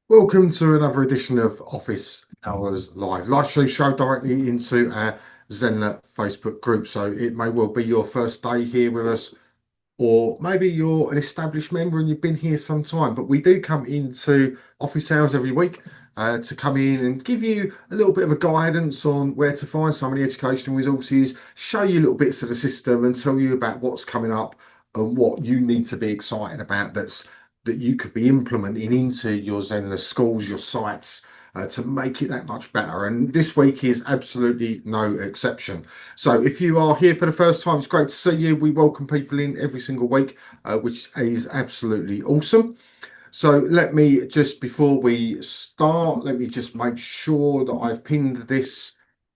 Welcome to another edition of Office Hours Live. Live show directly into our Zenler Facebook group. So it may well be your first day here with us, or maybe you're an established member and you've been here some time. But we do come into office hours every week to come in and give you a little bit of a guidance on where to find some of the educational resources, show you little bits of the system, and tell you about what's coming up and what you need to be excited about that you could be implementing into your Zenler schools, your sites, to make it that much better. And this week is absolutely no exception. So if you are here for the first time, it's great to see you. We welcome people in every single week, which is absolutely awesome. So let me just, before we start, let me just make sure that I've pinned this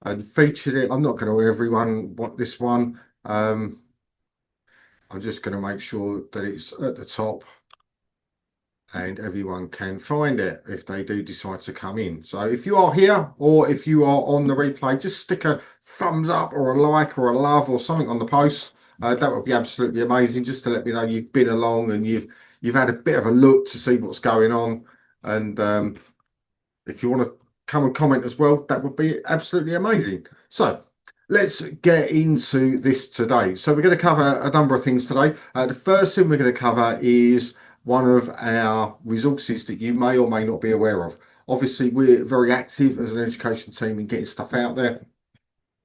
and featured it. I'm not going to everyone want this one. I'm just going to make sure that it's at the top and everyone can find it if they do decide to come in. So if you are here or if you are on the replay, just stick a thumbs up or a like or a love or something on the post. That would be absolutely amazing, just to let me know you've been along and you've had a bit of a look to see what's going on. And if you want to come and comment as well, that would be absolutely amazing. So let's get into this today. So we're going to cover a number of things today. The first thing we're going to cover is one of our resources that you may or may not be aware of. Obviously, we're very active as an education team in getting stuff out there,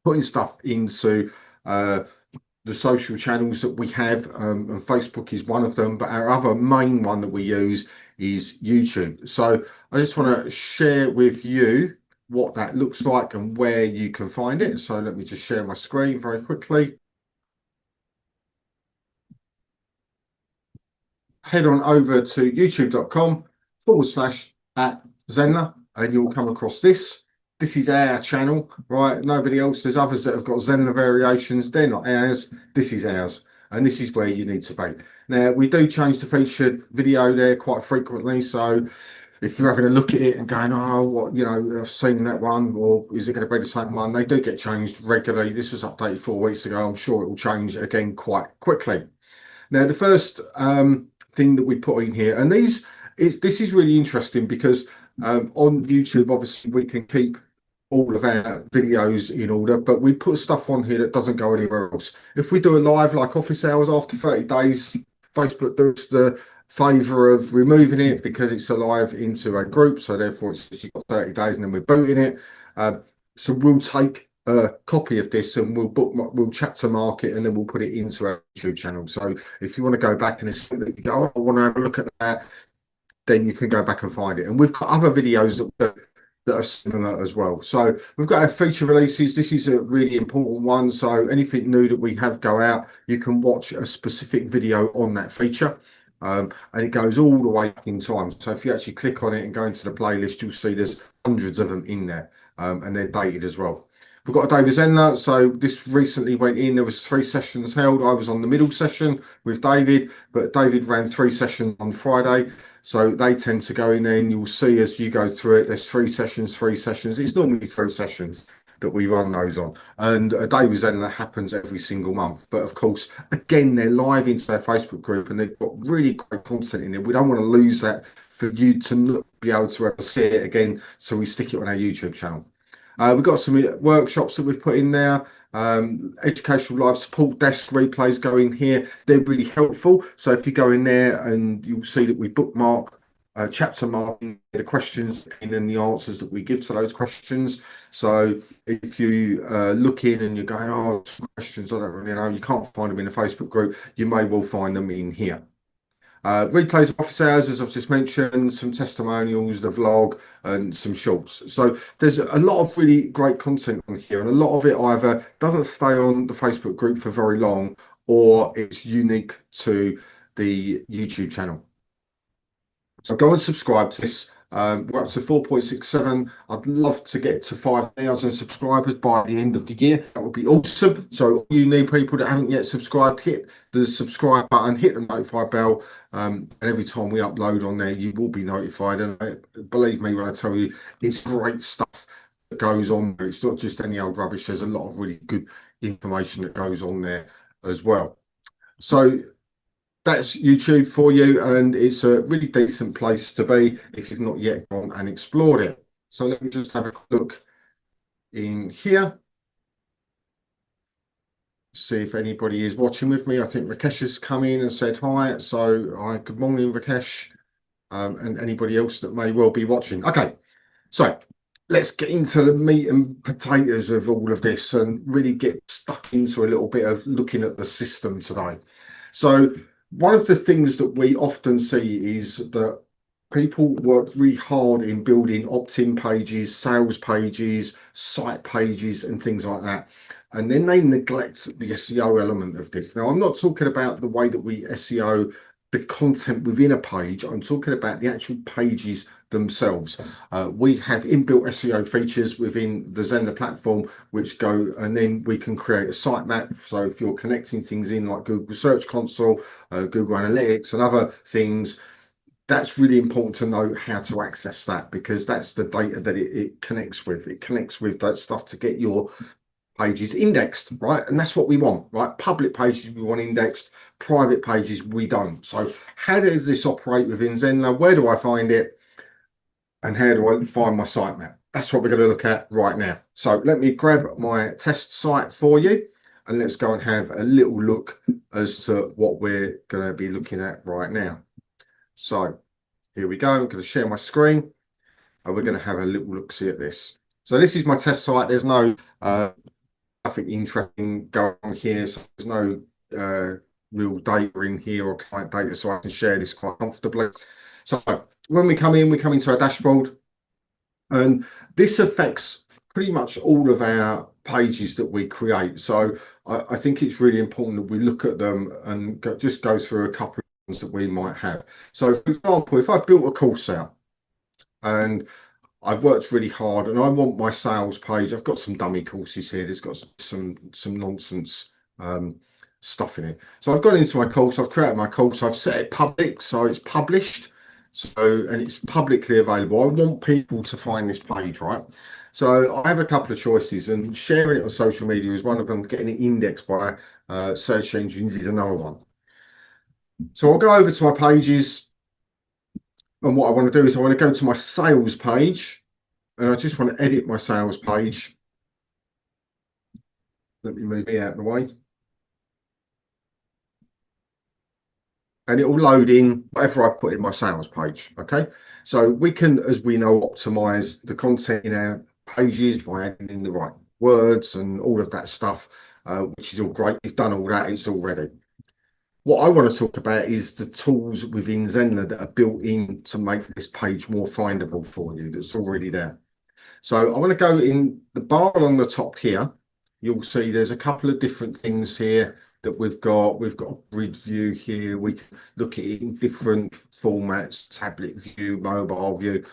putting stuff into the social channels that we have, and Facebook is one of them, but our other main one that we use is YouTube. So I just want to share with you what that looks like and where you can find it. So let me just share my screen very quickly. Head on over to youtube.com/@Zenler and you'll come across this. This is our channel, right? Nobody else. There's others that have got Zenler variations. They're not ours. This is ours. And this is where you need to be. Now, we do change the featured video there quite frequently. So if you're having a look at it and going, oh, what, I've seen that one, or is it going to be the same one? They do get changed regularly. This was updated 4 weeks ago. I'm sure it will change again quite quickly. Now, the first thing that we put in here, and this is really interesting because on YouTube, obviously, we can keep all of our videos in order, but we put stuff on here that doesn't go anywhere else. If we do a live like office hours after 30 days, Facebook does the favour of removing it because it's a live into a group, so therefore it's you've got 30 days and then we're booting it. So we'll take a copy of this and we'll chapter mark it and then we'll put it into our YouTube channel. So if you want to go back and it's that you go, oh, I want to have a look at that, then you can go back and find it. And we've got other videos that are similar as well. So we've got our feature releases. This is a really important one. So anything new that we have go out, you can watch a specific video on that feature. And it goes all the way in time. So if you actually click on it and go into the playlist, you'll see there's hundreds of them in there, and they're dated as well. We've got a day with Zenler. So this recently went in. There was 3 sessions held. I was on the middle session with David, but David ran 3 sessions on Friday. So they tend to go in there and you'll see as you go through it, there's 3 sessions, 3 sessions. It's normally 3 sessions that we run those on. And a day with Zenler happens every single month. But of course, again, they're live into their Facebook group and they've got really great content in there. We don't want to lose that for you to not be able to ever see it again. So we stick it on our YouTube channel. We've got some workshops that we've put in there. Educational live support desk replays go in here. They're really helpful. So if you go in there and you'll see that we bookmark, chapter marking the questions and then the answers that we give to those questions. So if you look in and you're going, oh, questions, I don't really know, you can't find them in the Facebook group, you may well find them in here. Replays of office hours, as I've just mentioned, some testimonials, the vlog, and some shorts. So there's a lot of really great content on here, and a lot of it either doesn't stay on the Facebook group for very long, or it's unique to the YouTube channel. So go and subscribe to this. We're up to 4.67. I'd love to get to 5,000 subscribers by the end of the year. That would be awesome. So you need people that haven't yet subscribed, hit the subscribe button, hit the notify bell, and every time we upload on there, you will be notified. And believe me when I tell you, it's great stuff that goes on there. It's not just any old rubbish. There's a lot of really good information that goes on there as well. So that's YouTube for you, and it's a really decent place to be if you've not yet gone and explored it. So let me just have a look in here, see if anybody is watching with me. I think Rakesh has come in and said hi. So hi, good morning, Rakesh, and anybody else that may well be watching. Okay, so let's get into the meat and potatoes of all of this and really get stuck into a little bit of looking at the system today. So one of the things that we often see is that people work really hard in building opt-in pages, sales pages, site pages, and things like that. And then they neglect the SEO element of this. Now, I'm not talking about the way that we SEO the content within a page. I'm talking about the actual pages themselves. We have inbuilt SEO features within the Zenler platform, which go, and then we can create a sitemap. So if you're connecting things in like Google Search Console, Google Analytics, and other things, that's really important to know how to access that, because that's the data that it connects with. It connects with that stuff to get your pages indexed, right? And that's what we want, right? Public pages we want indexed, private pages we don't. So how does this operate within Zenler? Where do I find it? And how do I find my sitemap? That's what we're going to look at right now. So let me grab my test site for you, and let's go and have a little look as to what we're going to be looking at right now. So here we go. I'm going to share my screen, and we're going to have a little look-see at this. So this is my test site. There's no nothing interesting going on here. So there's no real data in here or client data, so I can share this quite comfortably. So when we come into our dashboard, and this affects pretty much all of our pages that we create. So I think it's really important that we look at them and just go through a couple of ones that we might have. So for example, if I've built a course out and I've worked really hard and I want my sales page, I've got some dummy courses here. There's got some nonsense stuff in it. So I've gone into my course, I've created my course, I've set it public, so it's published. So, and it's publicly available. I want people to find this page, right? So I have a couple of choices, and sharing it on social media is one of them. Getting it indexed by search engines is another one. So I'll go over to my pages, and what I want to do is I want to go to my sales page, and I just want to edit my sales page. Let me move it out of the way. And it will load in whatever I've put in my sales page. Okay. So we can, as we know, optimize the content in our pages by adding in the right words and all of that stuff, which is all great. We've done all that. It's all ready. What I want to talk about is the tools within Zenler that are built in to make this page more findable for you. That's already there. So I want to go in the bar on the top here. You'll see there's a couple of different things here that we've got. We've got a grid view here. We can look at it in different formats, tablet view, mobile view.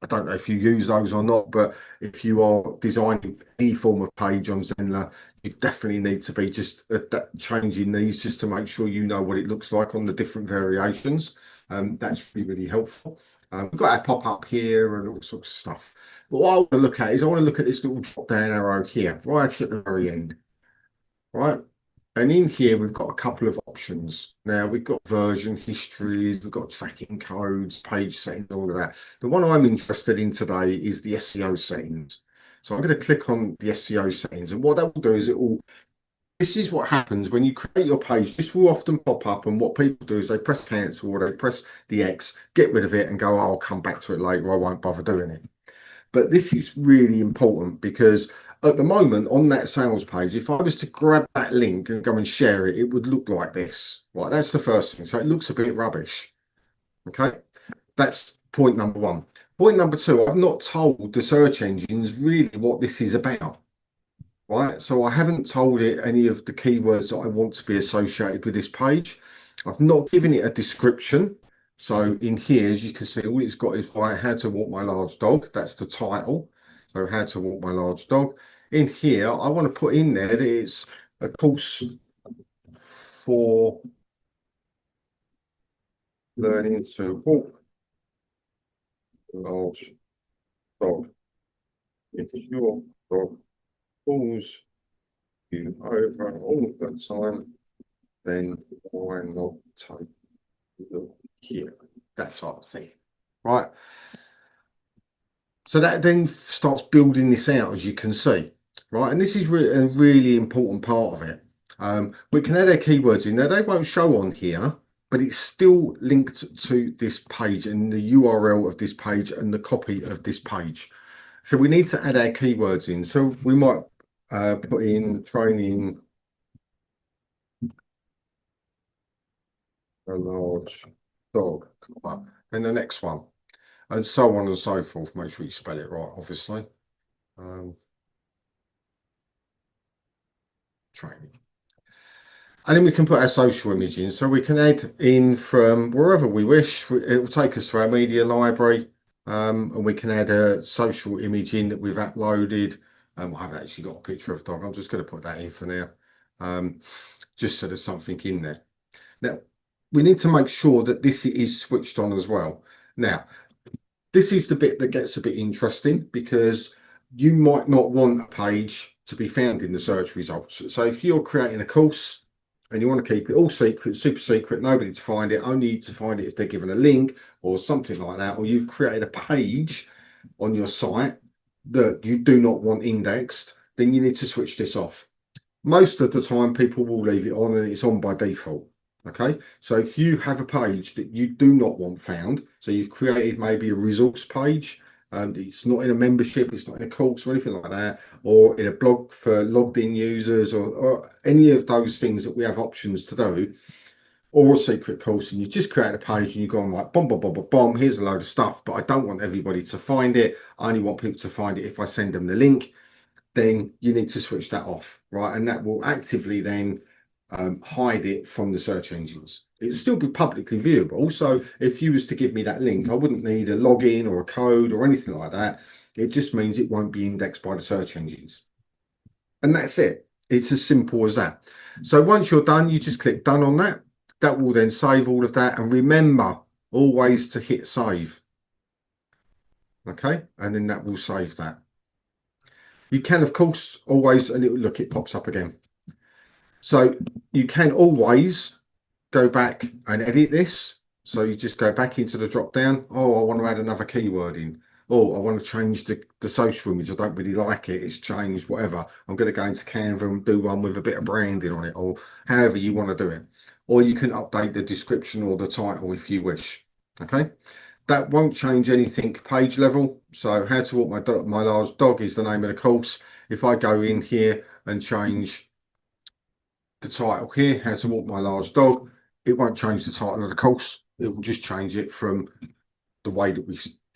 I don't know if you use those or not, but if you are designing any form of page on Zenler, you definitely need to be just changing these just to make sure you know what it looks like on the different variations. That's really, really helpful. We've got our pop-up here and all sorts of stuff. But what I want to look at is I want to look at this little drop-down arrow here, right at the very end, right? And in here, we've got a couple of options. Now, we've got version histories, we've got tracking codes, page settings, all of that. The one I'm interested in today is the SEO settings. So I'm going to click on the SEO settings. And what that will do is this is what happens when you create your page. This will often pop up. And what people do is they press cancel or they press the X, get rid of it and go, oh, I'll come back to it later. I won't bother doing it. But this is really important because at the moment on that sales page, if I was to grab that link and go and share it, it would look like this. Right, that's the first thing. So it looks a bit rubbish. Okay, that's point number one. Point number two, I've not told the search engines really what this is about. Right, so I haven't told it any of the keywords that I want to be associated with this page. I've not given it a description. So in here, as you can see, all it's got is how to walk my large dog. That's the title. So how to walk my large dog. In here, I want to put in there that it's a course for learning to walk a large dog. If your dog pulls you over all the time, then why not take here, that type of thing, right? So that then starts building this out, as you can see, right? And this is a really important part of it. We can add our keywords in there. They won't show on here, but it's still linked to this page and the URL of this page and the copy of this page. So we need to add our keywords in. So we might put in training a large dog, and the next one, and so on and so forth. Make sure you spell it right, obviously. Training. And then we can put our social image in. So we can add in from wherever we wish. It will take us to our media library, and we can add a social image in that we've uploaded. I've actually got a picture of a dog. I'm just going to put that in for now, just so there's something in there. Now, we need to make sure that this is switched on as well. Now, this is the bit that gets a bit interesting because you might not want a page to be found in the search results. So if you're creating a course and you want to keep it all secret, super secret, nobody to find it, only to find it if they're given a link or something like that, or you've created a page on your site that you do not want indexed, then you need to switch this off. Most of the time, people will leave it on and it's on by default. Okay, so if you have a page that you do not want found, so you've created maybe a resource page, and it's not in a membership, it's not in a course or anything like that, or in a blog for logged in users, or any of those things that we have options to do, or a secret course, and you just create a page and you go on like bomb, bomb, bomb, bomb, bomb, here's a load of stuff, but I don't want everybody to find it. I only want people to find it if I send them the link. Then you need to switch that off, right? And that will actively then hide it from the search engines. It'll still be publicly viewable. So if you was to give me that link, I wouldn't need a login or a code or anything like that. It just means it won't be indexed by the search engines. And that's it. It's as simple as that. So once you're done, you just click done on that. That will then save all of that. And remember always to hit save. Okay. And then that will save that. You can, of course, always, and look, it pops up again. So you can always go back and edit this. So you just go back into the drop down. Oh, I want to add another keyword in. Oh, I want to change the social image. I don't really like it. It's changed, whatever. I'm going to go into Canva and do one with a bit of branding on it, or however you want to do it. Or you can update the description or the title if you wish. Okay. That won't change anything page level. So how to walk my large dog is the name of the course. If I go in here and change the title here, how to walk my large dog, it won't change the title of the course. It will just change it from the way that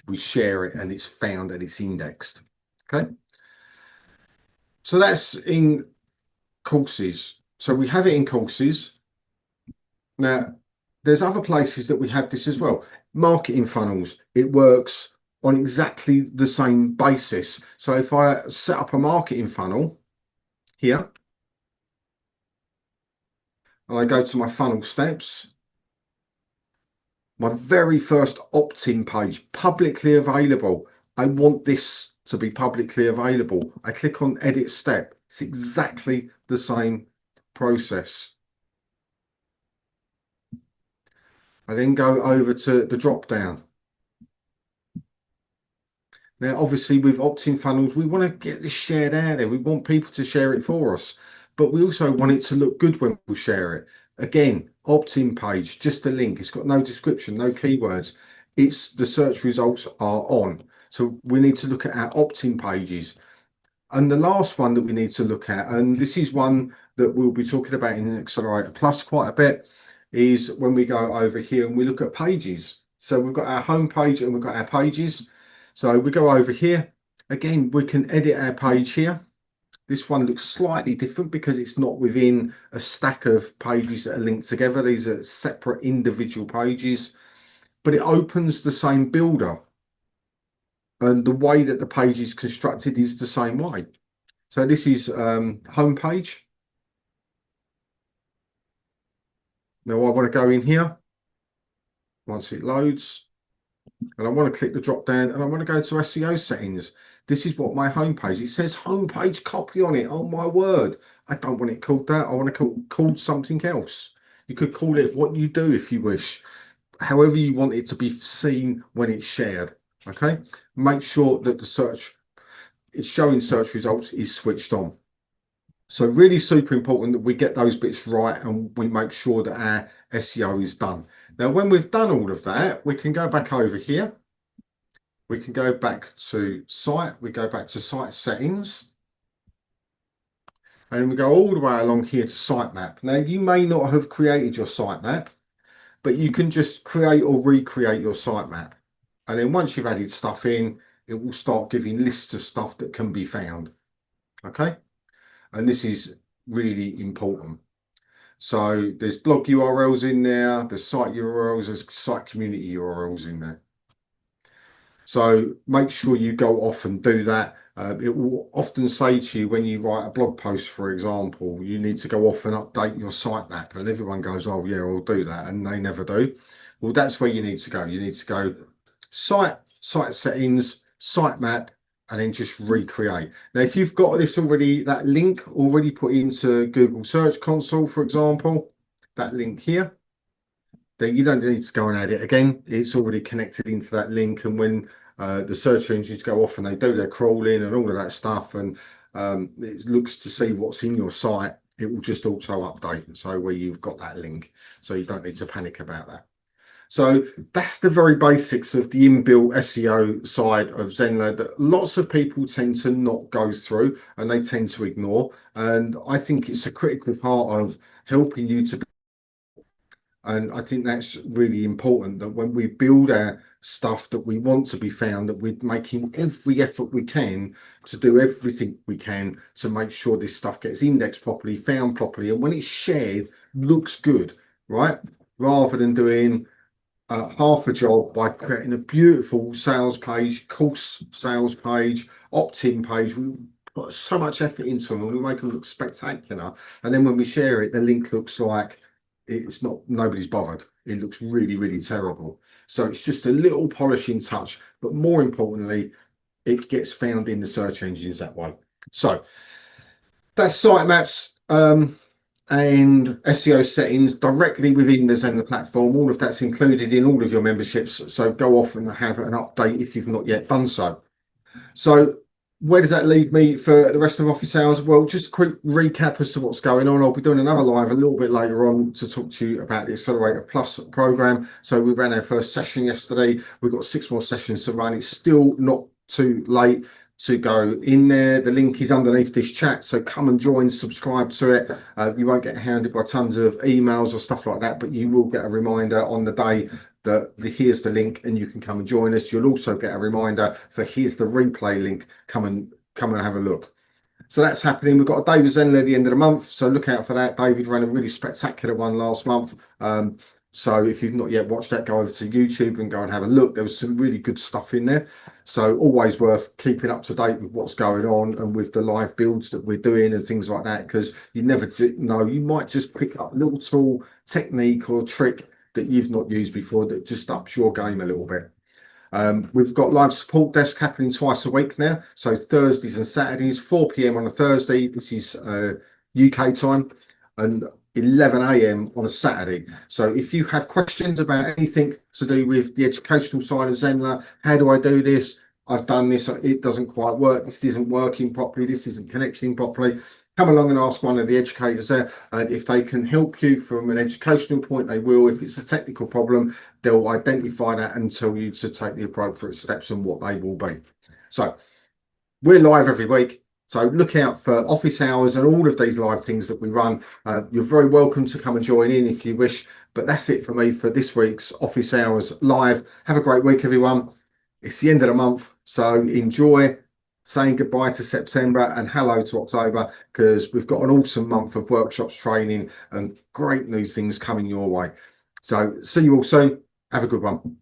we share it and it's found and it's indexed. Okay. So that's in courses. So we have it in courses. Now, there's other places that we have this as well. Marketing funnels, it works on exactly the same basis. So if I set up a marketing funnel here, and I go to my funnel steps, my very first opt-in page, publicly available. I want this to be publicly available. I click on edit step. It's exactly the same process. I then go over to the drop down. Now, obviously, with opt-in funnels, we want to get this shared out there. We want people to share it for us, but we also want it to look good when we share it. Again, opt-in page, just a link. It's got no description, no keywords. It's the search results are on. So we need to look at our opt-in pages. And the last one that we need to look at, and this is one that we'll be talking about in Accelerator Plus quite a bit, is when we go over here and we look at pages. So we've got our home page and we've got our pages. So we go over here. Again, we can edit our page here. This one looks slightly different because it's not within a stack of pages that are linked together. These are separate individual pages, but it opens the same builder. And the way that the page is constructed is the same way. So this is home page. Now I want to go in here once it loads. And I want to click the drop down and I want to go to SEO settings. This is what my homepage, it says homepage copy on it. Oh my word. I don't want it called that. I want to call something else. You could call it what you do if you wish. however you want it to be seen when it's shared. Okay, make sure that the search it's showing search results is switched on. So really super important that we get those bits right and we make sure that our SEO is done. Now, when we've done all of that, we can go back over here. We can go back to site. We go back to site settings. And we go all the way along here to sitemap. Now, you may not have created your sitemap, but you can just create or recreate your sitemap. And then once you've added stuff in, it will start giving lists of stuff that can be found. Okay. And this is really important. So there's blog URLs in there, there's site URLs, there's site community URLs in there. So make sure you go off and do that. It will often say to you when you write a blog post, for example, you need to go off and update your sitemap, and everyone goes, oh yeah, I'll do that, and they never do. Well, that's where you need to go. You need to go site settings, sitemap, and then just recreate. Now, if you've got this already, that link already put into Google Search Console, for example, that link here, then you don't need to go and add it again. It's already connected into that link. And when the search engines go off and they do their crawling and all of that stuff, and it looks to see what's in your site, it will just auto update. So where you've got that link, so you don't need to panic about that. So that's the very basics of the inbuilt SEO side of Zenler that lots of people tend to not go through and they tend to ignore. And I think it's a critical part of helping you to. And I think that's really important, that when we build our stuff that we want to be found, that we're making every effort we can to do everything we can to make sure this stuff gets indexed properly, found properly, and when it's shared, looks good, right? Rather than doing half a job by creating a beautiful sales page, course sales page, opt-in page. We put so much effort into them and we make them look spectacular. And then when we share it, the link looks like it's not, nobody's bothered. It looks really, really terrible. So it's just a little polishing touch, but more importantly, it gets found in the search engines that way. So that's sitemaps and SEO settings directly within the Zenler platform. All of that's included in all of your memberships. So go off and have an update if you've not yet done so. So where does that leave me for the rest of office hours? Well, just a quick recap as to what's going on. I'll be doing another live a little bit later on to talk to you about the Accelerator Plus program. So we ran our first session yesterday. We've got 6 more sessions to run. It's still not too late to go in there. The link is underneath this chat, so come and join, subscribe to it. You won't get hounded by tons of emails or stuff like that, but you will get a reminder on the day that here's the link and you can come and join us. You'll also get a reminder for here's the replay link, come and have a look. So that's happening. We've got a day with Zenler at the end of the month, so look out for that. David ran a really spectacular one last month. So if you've not yet watched that, go over to YouTube and go and have a look. There was some really good stuff in there. So always worth keeping up to date with what's going on and with the live builds that we're doing and things like that, because you never know, you might just pick up a little tool, technique or trick that you've not used before that just ups your game a little bit. We've got live support desk happening twice a week now. So Thursdays and Saturdays, 4 p.m. on a Thursday. This is UK time, and 11 a.m. on a Saturday. So if you have questions about anything to do with the educational side of Zenler, how do I do this? I've done this, it doesn't quite work. This isn't working properly. This isn't connecting properly. Come along and ask one of the educators there. And if they can help you from an educational point, they will. If it's a technical problem, they'll identify that and tell you to take the appropriate steps and what they will be. So we're live every week. So look out for office hours and all of these live things that we run. You're very welcome to come and join in if you wish. But that's it for me for this week's office hours live. Have a great week, everyone. It's the end of the month, so enjoy saying goodbye to September and hello to October, because we've got an awesome month of workshops, training and great new things coming your way. So see you all soon. Have a good one.